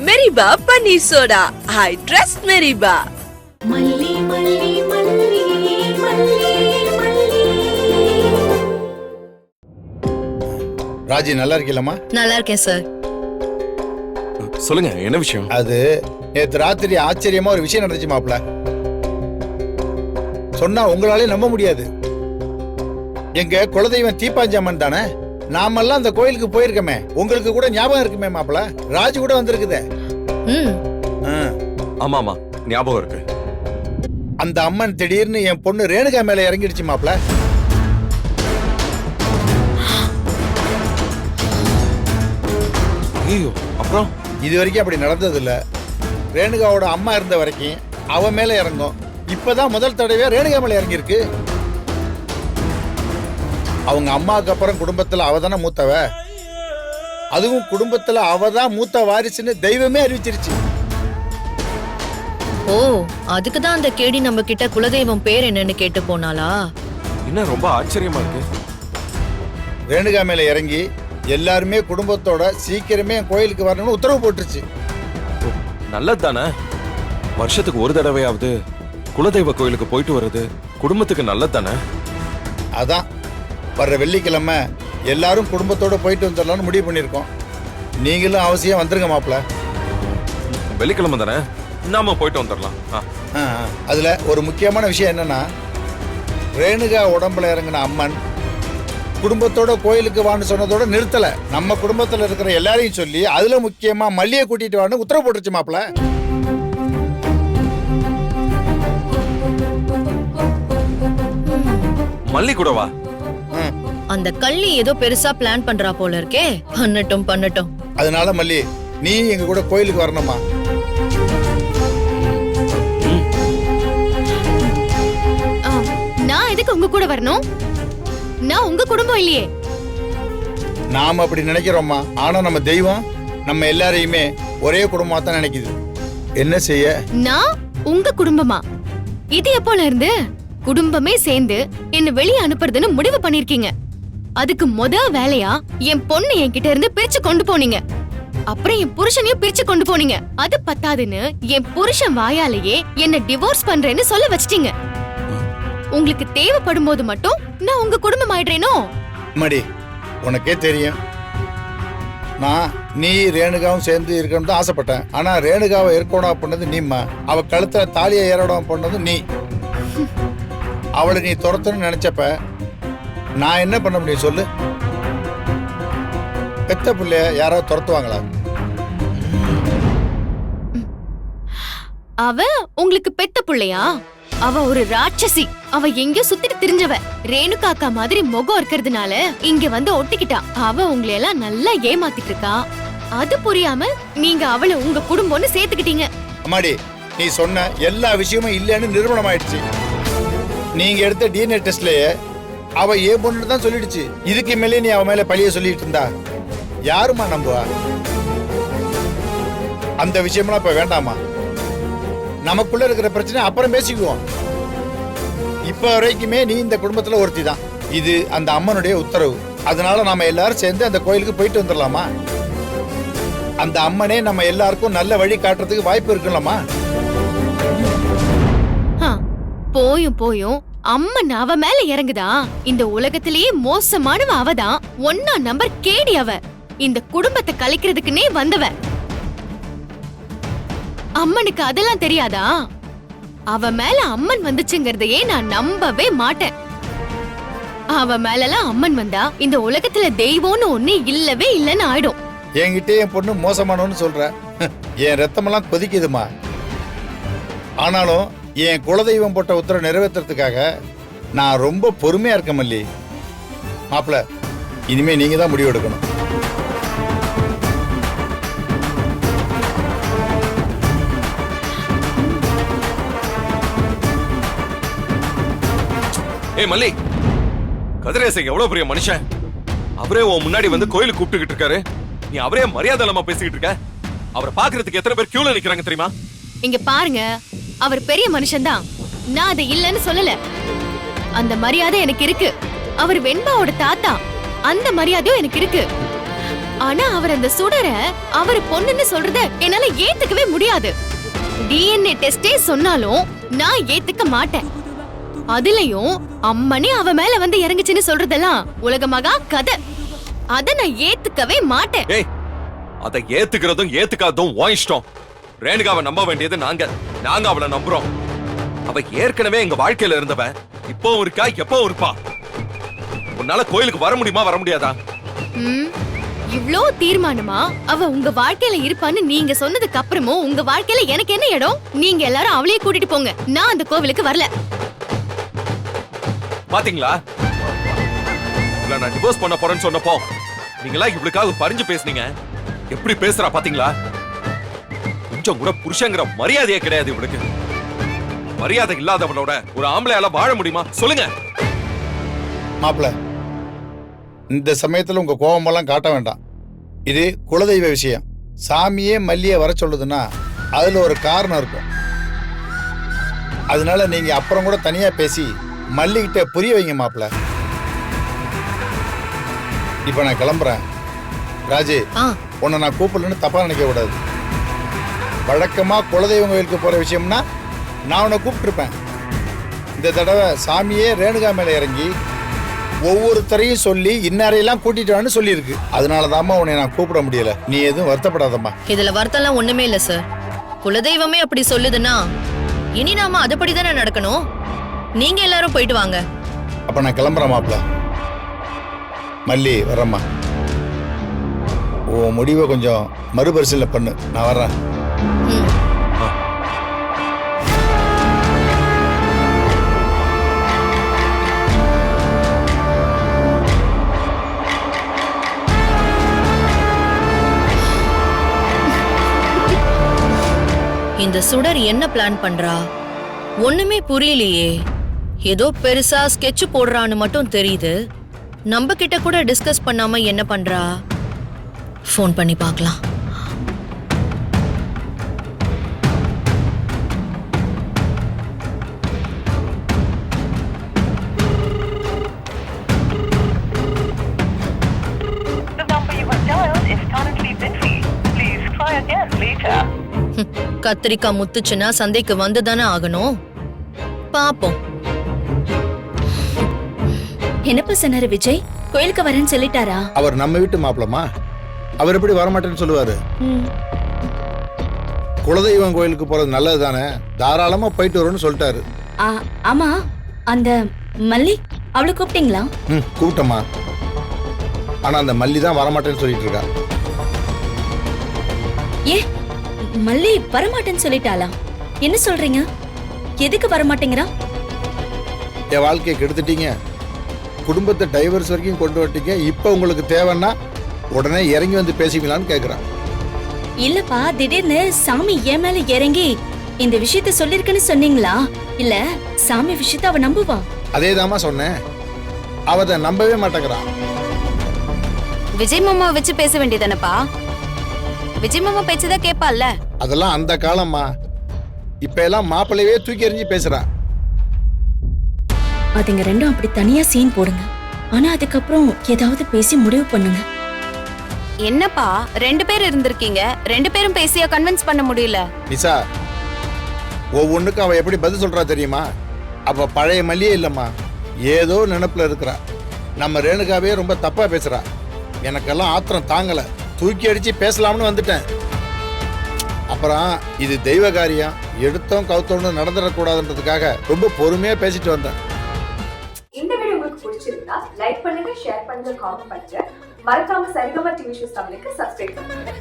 மெரிபா paneer soda. I trust மெரிபா. மல்லி மல்லி மல்லி மல்லி மல்லி. ராஜி நல்லா இருக்கீங்களா? நல்லா இருக்கேன் சார். சொல்லுங்க, என்ன விஷயம்? அது நேத்து ராத்திரி ஆச்சரியமா ஒரு விஷயம் நடந்துச்சு மாப்ள. சொன்னா உங்களாலே நம்ப முடியாது. எங்க குலதெய்வம் தீப்பாஞ்சாமன் தானே, நாமெல்லாம் அந்த கோயிலுக்கு போயிருக்கமே, உங்களுக்கு கூட ஞாபகம் இருக்குமே மாப்ள. ராஜு கூட வந்திருக்குதே. ஆமா ஆமா, ஞாபகம் இருக்கு. அந்த அம்மன் திடீர்னு என் பொண்ணு ரேணுகா மேல இறங்கிடுச்சு மாப்ள. ஐயோ, அப்புறம்? இது வரைக்கும் அப்படி நடந்தது இல்ல. ரேணுகாவோட அம்மா இருந்த வரைக்கும் அவ மேல இறங்கும். இப்பதான் முதல் தடவையா ரேணுகா மேல இறங்கிருக்கு. அவங்க அம்மாவுக்கு அப்புறம் குடும்பத்துல அவதானே மூத்தவ. அதுவும் குடும்பத்துல அவதான் மூத்த வாரிசுன்னு தெய்வமே அறிவிச்சிருச்சு. ஓ, அதுக்குதான் அந்த கேடி நம்ம கிட்ட குலதெய்வம் பேர் என்னன்னு கேட்டு போனாளா? என்ன ரொம்ப ஆச்சரியமா இருக்கு. ரேணுகா மேல இறங்கி எல்லாருமே குடும்பத்தோட சீக்கிரமே என் கோயிலுக்கு வரணும்னு உத்தரவு போட்டுருச்சு. நல்லது தானே. வருஷத்துக்கு ஒரு தடவையாவது குலதெய்வ கோயிலுக்கு போயிட்டு வர்றது குடும்பத்துக்கு நல்லது தானே. அதான் வர்ற வெள்ளிக்கிழமை எல்லாரும் குடும்பத்தோட போயிட்டு வந்துடலாம்னு முடிவு பண்ணிருக்கோம். நீங்களும் அவசியம் வந்துருங்க மாப்ள. வெள்ளிக்கிழமை தானே, நாம போயிட்டு வந்துடலாம். அதுல ஒரு முக்கியமான விஷயம் என்னன்னா, ரேணுகா உடம்புல இறங்கின அம்மன் குடும்பத்தோட கோயிலுக்கு வான்னு சொன்னதோட நிறுத்தல. நம்ம குடும்பத்துல இருக்கிற எல்லாரையும் சொல்லி அதுல முக்கியமா மல்லியை கூட்டிட்டு வான்னு உத்தரவு போட்டுருச்சு மாப்ள. மல்லி கூடவா? அந்த கள்ளி ஏதோ பெருசா பிளான் பண்றா போல இருக்கே. பண்ணட்டும் பண்ணட்டும். அதனால மல்லி, நீ எங்க கூட கோயிலுக்கு வரணுமா? நான் எதுக்கு உங்க கூட வரணும்? நான் உங்க குடும்பம் இல்லையே. நாம அப்படி நினைக்கிறோமா, ஆனா நம்ம தெய்வம் நம்ம எல்லாரையுமே ஒரே குடும்பமா தான் நினைக்குது. என்ன செய்ய? நான் உங்க குடும்பமா? இது எப்போல இருந்து குடும்பமே சேர்ந்து என்ன வெளியே அனுப்புறதுன்னு முடிவு பண்ணிருக்கீங்க? அதுக்கு வேலையா என் பொண்ணு என்கிட்ட இருந்து பிரிச்சு கொண்டு போனீங்க. அப்புறம் என் புருஷனையும் பிரிச்சு கொண்டு போனீங்க. அது பத்தாதுன்னு என் புருஷன் வாயாலேயே என்ன டிவோர்ஸ் பண்றேன்னு சொல்ல வச்சிட்டீங்க. உங்களுக்கு தேவைப்படும் போது மட்டும் நான் உங்க குடும்பம் ஆயிடுறேனோ? மடி, உனக்கே தெரியும், நான் நீ ரேணுகாவும் சேர்ந்து இருக்கணும்னு தான் ஆசைப்பட்டேன். ஆனா ரேணுகாவை ஏற்கோடா பண்ணது நீம்மா. அவ கழுத்துல தாலியை ஏறோட பண்ணது நீ. அவளை நீ துரத்தணும்னு நினைச்சப்ப நான் என்ன பண்ண முடியும் சொல்லு? பெத்த பிள்ளைய யாராவது துரத்துவாங்களா? அவ உங்களுக்கு பெத்த புள்ளையா? அவ ஒரு ராட்சசி. அவ எங்க சுத்திட்டு திரிஞ்சவ. ரேணுகாக்கா மாதிரி முகம் இருக்கிறதுனால இங்க வந்து ஒட்டிக்கிட்டா. அவ உங்களை எல்லாம் நல்லா ஏமாத்திட்டு இருக்கா. அது புரியாம நீங்க அவளை உங்க குடும்பம்னு சேர்த்துக்கிட்டீங்க. அம்மாடி, நீ சொன்ன எல்லா விஷயமும் இல்லைன்னு நிரூபணம் ஆயிடுச்சு. நீங்க எடுத்த டிஎன்ஏ டெஸ்ட்லயே அவ ஏ பொண்ணு தான் சொல்லிடுச்சு. இதுக்கு மேலே நீ அவ மேல பழிய சொல்லிட்டு இருந்தா யாருமா நம்புவா? அந்த விஷயம்லாம் இப்ப வேண்டாமா? நமக்குள்ள இருக்கிற பிரச்சனை அப்புறம் பேசிக்குவோம். இப்ப வரைக்குமே நீ இந்த குடும்பத்துல ஒருத்தி தான். இது அந்த அம்மனுடைய உத்தரவு. அதனால நாம எல்லாரும் சேர்ந்து அந்த கோயிலுக்கு போயிட்டு வந்துடலாமா? அந்த அம்மனே நம்ம எல்லாருக்கும் நல்ல வழி காட்டுறதுக்கு வாய்ப்பு இருக்குல்லம்மா. போயும் போயும் அம்மன் அவ மேல இறங்குதா? இந்த உலகத்திலேயே மோசமானவ அவதான். 1ஆம் நம்பர் கேடி அவ. இந்த குடும்பத்தை கலைக்கிறதுக்குன்னே வந்தவ. அம்மனுக்கு அதெல்லாம் தெரியாதா? அவ மேல அம்மன் வந்துச்சுங்கிறதையே நான் நம்பவே மாட்டேன். அவ மேலலாம் அம்மன் வந்தா இந்த உலகத்துல தெய்வம்னு ஒண்ணு இல்லவே இல்லன்னு ஆயிடும். என்கிட்ட என் பொண்ணு மோசமானோன்னு சொல்ற. என் ரத்தமெல்லாம் கொதிக்குதுமா. ஆனாலும் என் குலதெய்வம் போட்ட உத்தரவு நிறைவேற்றுறதுக்காக நான் ரொம்ப பொறுமையா இருக்கேன் மல்லி. மாப்பிள்ள, இனிமே நீங்க தான் முடிவு எடுக்கணும். ஏய் மல்லி, கதிரேசன் எவ்வளவு பெரிய மனுஷன். அவரே உன் முன்னாடி வந்து கோயிலுக்கு கூப்பிட்டுக்கிட்டு இருக்காரு. நீ அவரே மரியாதை இல்லாம பேசிக்கிட்டு இருக்க. அவரை பாக்குறதுக்கு எத்தனை பேர் கியூல நிக்கிறாங்க தெரியுமா? இங்க பாருங்க, அவர் பெரிய மனுஷன்தான். நான் அதை இல்லன்னு சொல்லல. அந்த மரியாதை எனக்கு இருக்கு. அவர் வெண்பாவோட தாத்தா. அந்த மரியாதையும் எனக்கு இருக்கு. ஆனா அவர் அந்த சுடரை அவர் பொண்ணுன்னு சொல்றத என்னால ஏத்துக்கவே முடியாது. டிஎன்ஏ டெஸ்டே சொன்னாலும் நான் ஏத்துக்க மாட்டேன். அதுலயும் அம்மனே அவ மேல வந்து இறங்குச்சுன்னு சொல்றதெல்லாம் உலகமகா கதை. அத நான் ஏத்துக்கவே மாட்டேன். ஏய், அதை ஏத்துக்கிறதும் ஏத்துக்காததும் உன் இஷ்டம். ரேணுகாவை நம்ப வேண்டியது நாங்க அவளை நம்புறோம். அவ ஏற்கனவே எங்க வாழ்க்கையில இருந்தவ, இப்பவும் இருக்கா, எப்பவும் இருப்பா. உன்னால கோயிலுக்கு வர முடியுமா, வர முடியாதா? இவ்ளோ தீர்மானமா அவ உங்க வாழ்க்கையில இருப்பான்னு நீங்க சொன்னதுக்கு அப்புறமும் உங்க வாழ்க்கையில எனக்கு என்ன இடம்? நீங்க எல்லாரும் அவளையே கூட்டிட்டு போங்க. நான் அந்த கோவிலுக்கு வரல. பாத்தீங்களா, நான் டிவோர்ஸ் பண்ண போறேன்னு சொன்னப்போ நீங்களா இவளுக்காக பறிஞ்சு பேசுனீங்க. எப்படி பேசுறா பாத்தீங்களா? கொஞ்சம் கூட புருஷங்கிற மரியாதையே கிடையாது இவளுக்கு. மரியாதை இல்லாதவளோட ஒரு ஆம்பளையால வாழ முடியுமா சொல்லுங்க? மாப்பிள, இந்த சமயத்துல உங்க கோபமெல்லாம் காட்ட வேண்டாம். இது குலதெய்வ விஷயம். சாமியே மல்லிய வர சொல்லுதுன்னா அதுல ஒரு காரணம் இருக்கும். அதனால நீங்க அப்புறம் கூட தனியா பேசி மல்லிகிட்ட புரிய வைங்க மாப்பிள. இப்ப நான் கிளம்புறேன். ராஜு, உன்னை நான் கூப்பிடலன்னு தப்பா நினைக்க கூடாது. வழக்கமா குலதெய்வம் கோயிலுக்கு போற விஷயம்னா நான் உன்னை கூப்பிட்டுருப்பேன். இந்த தடவை சாமியே ரேணுகா மேல இறங்கி ஒவ்வொருத்தரையும் சொல்லி இன்னாரையெல்லாம் கூட்டிட்டு வான்னு சொல்லியிருக்கு. அதனாலதாம்மா உன்னை நான் கூப்பிட முடியல. நீ எதுவும் வருத்தப்படாதம்மா. இதுல வருத்தம்லாம் ஒண்ணுமே இல்ல சார். குலதெய்வமே அப்படி சொல்லுதுன்னா இனி நாம அதுபடிதானே நடக்கணும். நீங்க எல்லாரும் போயிட்டு வாங்க. அப்ப நான் கிளம்புறேன் மாப்பிள. மல்லி, வரம்மா. உன் முடிவை கொஞ்சம் மறுபரிசீலனை பண்ணு. நான் வர்றேன். இந்த சுடர் என்ன பிளான் பண்றா ஒண்ணுமே புரியலையே. ஏதோ பெருசா ஸ்கெட்ச் போடுறான்னு மட்டும் தெரியுது. நம்ம கிட்ட கூட டிஸ்கஸ் பண்ணாம என்ன பண்றா? ஃபோன் பண்ணி பார்க்கலாம். The number you have dialed is currently busy. Please try again later. கத்திரிக்காய் முத்துச்சுன்னா சந்தைக்கு வந்துதானே ஆகணும். பாப்போம். என்னப்பா சொன்னாரு விஜய்? கோயிலுக்கு வரேன்னு சொல்லிட்டாரா? அவர் நம்ம வீட்டு மாப்பிளமா, அவர் எப்படி வரமாட்டேன்னு சொல்லுவாரு? குலதெய்வம் கோயிலுக்கு போறது நல்லது தானே, தாராளமா போயிட்டு வரும்னு சொல்லிட்டாரு. ஆமா, அந்த மல்லி அவளை கூப்பிட்டீங்களா? கூப்பிட்டமா. ஆனா அந்த மல்லி தான் வரமாட்டேன்னு சொல்லிட்டு இருக்கா. ஏ, மல்லி வரமாட்டேன்னு சொல்லிட்டாளா? என்ன சொல்றீங்க? எதுக்கு வரமாட்டேங்கிறா? என் வாழ்க்கையை கெடுத்துட்டீங்க, குடும்பத்தை டைவர்ஸ் வரைக்கும் கொண்டு வந்துட்டீங்க. இப்ப உங்களுக்கு தேவைன்னா உடனே இறங்கி வந்து பேசிக்கலான்னு கேக்குறான். இல்லப்பா, திடீர்னு சாமி என் மேல இறங்கி இந்த விஷயத்த சொல்லிருக்குன்னு சொன்னீங்களா? இல்ல சாமி விஷயத்த அவ நம்புவா? அதேதாமா சொன்னேன். அவ அதை நம்பவே மாட்டேங்கிறான். விஜய் மாமா வச்சு பேச வேண்டியதானப்பா? விஜய் மாமா பேச்சதான் கேட்பால்ல. அதெல்லாம் அந்த காலம்மா. இப்ப எல்லாம் மாப்பிள்ளையே தூக்கி எறிஞ்சு பேசுறா. அதுங்க ரெண்டும் அப்படி தனியா சீன் போடுங்க. ஆனா அதுக்கப்புறம் ஏதாவது பேசி முடிவு பண்ணுங்க. என்னப்பா 2 பேர் இருந்திருக்கீங்க, 2 பேரும் பேசியா கன்வின்ஸ் பண்ண முடியல? நிசா, ஒவ்வொன்றுக்கும் அவ எப்படி பதில் சொல்றா தெரியுமா? அவ பழைய மல்லியே இல்லம்மா, ஏதோ நினைப்புல இருக்கிறா. நம்ம ரேணுகாவே ரொம்ப தப்பா பேசுறா. எனக்கெல்லாம் ஆத்திரம் தாங்கல, தூக்கி அடிச்சு பேசலாம்னு வந்துட்டேன். அப்புறம் இது தெய்வ காரியம், எடுத்தோம் கவுத்தோன்னு நடந்துடக்கூடாதுன்றதுக்காக ரொம்ப பொறுமையா பேசிட்டு வந்தேன். இந்த வீடியோ உங்களுக்கு பிடிச்சிருந்தா லைக் பண்ணுங்க, ஷேர் பண்ணுங்க, காமெண்ட் பண்ணுங்க. மறக்காம சரிகமா டிவி ஷோஸ் தமிழுக்கு சப்ஸ்கிரைப் பண்ணுங்க.